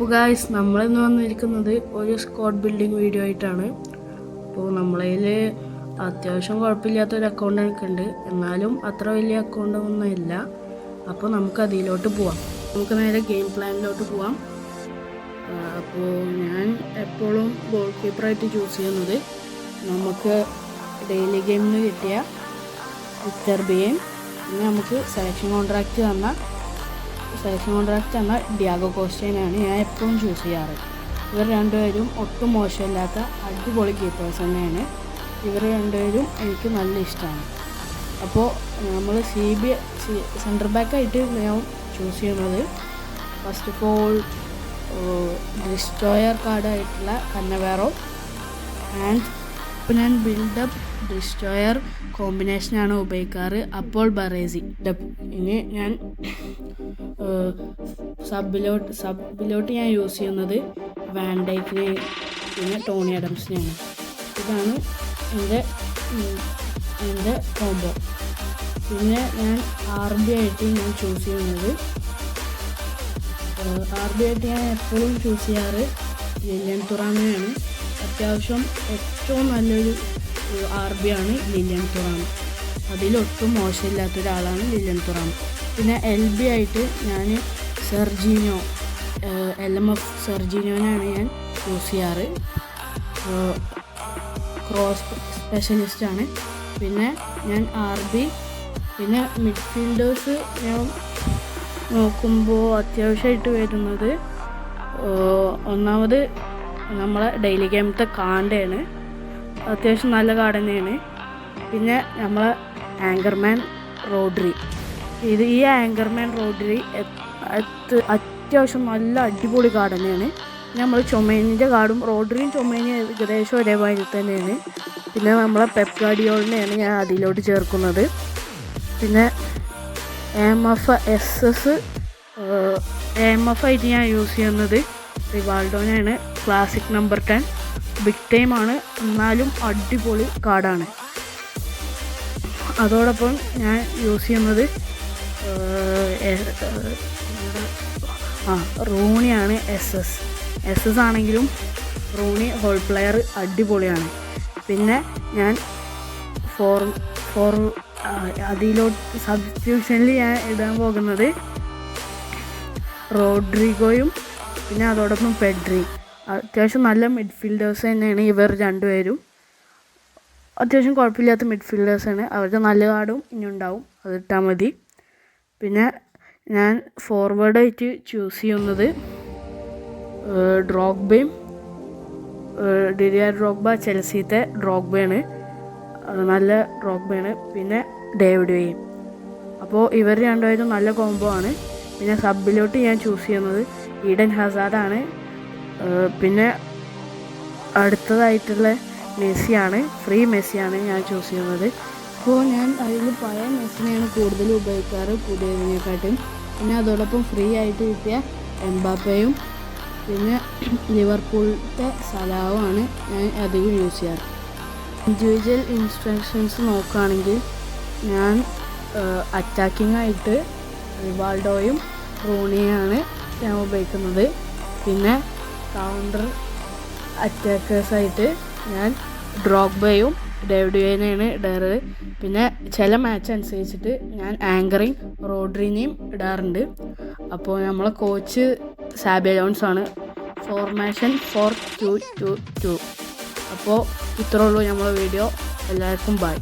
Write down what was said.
അപ്പോൾ ഗായ്സ് നമ്മളിന്ന് വന്നിരിക്കുന്നത് ഒരു സ്ക്വാഡ് ബിൽഡിംഗ് വീഡിയോ ആയിട്ടാണ്. അപ്പോൾ നമ്മളതിൽ അത്യാവശ്യം കുഴപ്പമില്ലാത്തൊരു അക്കൗണ്ട് എനിക്കുണ്ട്, എന്നാലും അത്ര വലിയ അക്കൗണ്ട് ഒന്നും ഇല്ല. അപ്പോൾ നമുക്ക് അതിലോട്ട് പോവാം. നമുക്ക് നേരെ ഗെയിം പ്ലാനിലോട്ട് പോവാം. അപ്പോൾ ഞാൻ എപ്പോഴും ഗോൾ കീപ്പറായിട്ട് ചൂസ് ചെയ്യുന്നത് നമുക്ക് ഡെയിലി ഗെയിമിന് കിട്ടിയ വിക്ടർ ബിയെയും പിന്നെ നമുക്ക് സെലക്ഷൻ കോൺട്രാക്റ്റ് തന്ന ഡിയാഗോ കോസ്റ്റേനാണ് ഞാൻ എപ്പോഴും ചൂസ് ചെയ്യാറ്. ഇവർ രണ്ടുപേരും ഒട്ടും മോശമില്ലാത്ത അടിപൊളി കീപ്പേഴ്സ് തന്നെയാണ്. ഇവർ രണ്ടുപേരും എനിക്ക് നല്ല ഇഷ്ടമാണ്. അപ്പോൾ നമ്മൾ സെൻറ്റർ ബാക്കായിട്ട് ഞാൻ ചൂസ് ചെയ്യുന്നത് ഫസ്റ്റ് ഓഫ് ഓൾ ഡിസ്ട്രോയർ കാർഡായിട്ടുള്ള കന്നവേറോ ആൻഡ് ഇപ്പോൾ ഞാൻ ബിൽഡപ്പ് ഡിസ്ട്രോയർ കോമ്പിനേഷനാണ് ഉപയോഗിക്കാറ്. അപ്പോൾ ബറേസി ഇനി ഞാൻ സബിലോട്ട് ഞാൻ യൂസ് ചെയ്യുന്നത് വാൻഡൈക്കിനെ പിന്നെ ടോണി അഡംസിനെയാണ്. ഇതാണ് എൻ്റെ കോംബോ. പിന്നെ ഞാൻ ആർ ബി ആയിട്ട് ഞാൻ ചൂസ് ചെയ്യുന്നത് ഞാൻ എപ്പോഴും ചൂസ് ചെയ്യാറ് ലില്യൻ തുറാമിനെയാണ്. അത്യാവശ്യം ഏറ്റവും നല്ലൊരു ആർ ബി ആണ് ലില്യൻ തുറാം. അതിലൊട്ടും മോശമില്ലാത്ത ഒരാളാണ് ലില്യൻ തുറാം. പിന്നെ എൽ ബി ആയിട്ട് ഞാൻ സെർജീനോ LMF സെർജീനോനാണ് ഞാൻ ചൂസ് ചെയ്യാറ്. ക്രോസ് സ്പെഷ്യലിസ്റ്റാണ്. പിന്നെ ഞാൻ ആർ ബി. പിന്നെ മിഡ്ഫീൽഡേഴ്സ് ഞാൻ നോക്കുമ്പോൾ അത്യാവശ്യമായിട്ട് വരുന്നത് ഒന്നാമത് നമ്മളെ ഡെയിലി ഗെയിമത്തെ കാണ്ടയാണ്. അത്യാവശ്യം നല്ല കാർഡ് തന്നെയാണ്. പിന്നെ നമ്മളെ ആങ്കർമാൻ റോഡ്രി. ഈ ആങ്കർമാൻ റോഡ്രി അത്യാവശ്യം നല്ല അടിപൊളി കാർഡ് തന്നെയാണ്. നമ്മൾ ചൊമേനിൻ്റെ കാർഡും റോഡ്രിയും ചൊമേനിയും ഏകദേശം ഒരേമാതിരി തന്നെയാണ്. പിന്നെ നമ്മളെ പെപ്പ് ഗാർഡിയോളിനെയാണ് ഞാൻ അതിലോട്ട് ചേർക്കുന്നത്. പിന്നെ AMF ആയിട്ട് ഞാൻ യൂസ് ചെയ്യുന്നത് റിവാൾഡോനാണ്. ക്ലാസിക് നമ്പർ 10 ബിഗ് ടൈമാണ്, എന്നാലും അടിപൊളി കാർഡാണ്. അതോടൊപ്പം ഞാൻ യൂസ് ചെയ്യുന്നത് റൂണിയാണ്. SS ആണെങ്കിലും റൂണി ഹോൾ പ്ലെയർ അടിപൊളിയാണ്. പിന്നെ ഞാൻ അതിലോട്ട് സബ്സ്റ്റിറ്റ്യൂഷനിൽ ഞാൻ ഇടാൻ പോകുന്നത് റോഡ്രിഗോയും പിന്നെ അതോടൊപ്പം പെഡ്രി. അത്യാവശ്യം നല്ല മിഡ്ഫീൽഡേഴ്സ് തന്നെയാണ് ഇവർ രണ്ടുപേരും. അത്യാവശ്യം കുഴപ്പമില്ലാത്ത മിഡ്ഫീൽഡേഴ്സാണ്. അവർക്ക് നല്ല കാർഡും ഇനി ഉണ്ടാവും, അതിട്ടാൽ മതി. പിന്നെ ഞാൻ ഫോർവേഡായിട്ട് ചൂസ് ചെയ്യുന്നത് ഡ്രോഗ്ബയും ഡിഡിയർ ഡ്രോഗ്ബ ചെൽസിയത്തെ ഡ്രോഗ്ബയാണ്, നല്ല ഡ്രോഗ്ബയാണ്. പിന്നെ ഡേവിഡ് വെയും. അപ്പോൾ ഇവർ രണ്ടുപേരും നല്ല കോംബോ ആണ്. പിന്നെ സബിലോട്ട് ഞാൻ ചൂസ് ചെയ്യുന്നത് ഈഡൻ ഹസാർഡാണ്. പിന്നെ അടുത്തതായിട്ടുള്ള മെസ്സിയാണ്, ഫ്രീ മെസ്സിയാണ് ഞാൻ ചൂസ് ചെയ്യുന്നത്. അപ്പോൾ ഞാൻ അതിൽ പഴയ മെസ്സിനെയാണ് കൂടുതൽ ഉപയോഗിക്കാറ് പുതിയതിനെക്കാട്ടും. പിന്നെ അതോടൊപ്പം ഫ്രീ ആയിട്ട് കിട്ടിയ എംബാപ്പയും പിന്നെ ലിവർപൂളിൻ്റെ സലാവുമാണ് ഞാൻ അധികം യൂസ് ചെയ്യാറ്. ഇൻഡിവിജ്വൽ ഇൻസ്ട്രക്ഷൻസ് നോക്കുകയാണെങ്കിൽ ഞാൻ അറ്റാക്കിംഗ് ആയിട്ട് റിവാൾഡോയും റൂണിയാണ് ഞാൻ ഉപയോഗിക്കുന്നത്. പിന്നെ കൗണ്ടർ അറ്റാക്കേഴ്സായിട്ട് ഞാൻ ഡ്രോഗ്ബയും ഡേവിഡ് വെയിനെയാണ് ഇടാറ്. പിന്നെ ചില മാച്ച് അനുസരിച്ചിട്ട് ഞാൻ ആങ്കറിങ് റോഡ്രിനെയും ഇടാറുണ്ട്. അപ്പോൾ നമ്മളെ കോച്ച് സാബി അലോൺസ് ആണ്. ഫോർമേഷൻ 4-2-2-2. അപ്പോൾ ഇത്രേ ഉള്ളൂ നമ്മളെ വീഡിയോ. എല്ലാവർക്കും ബൈ.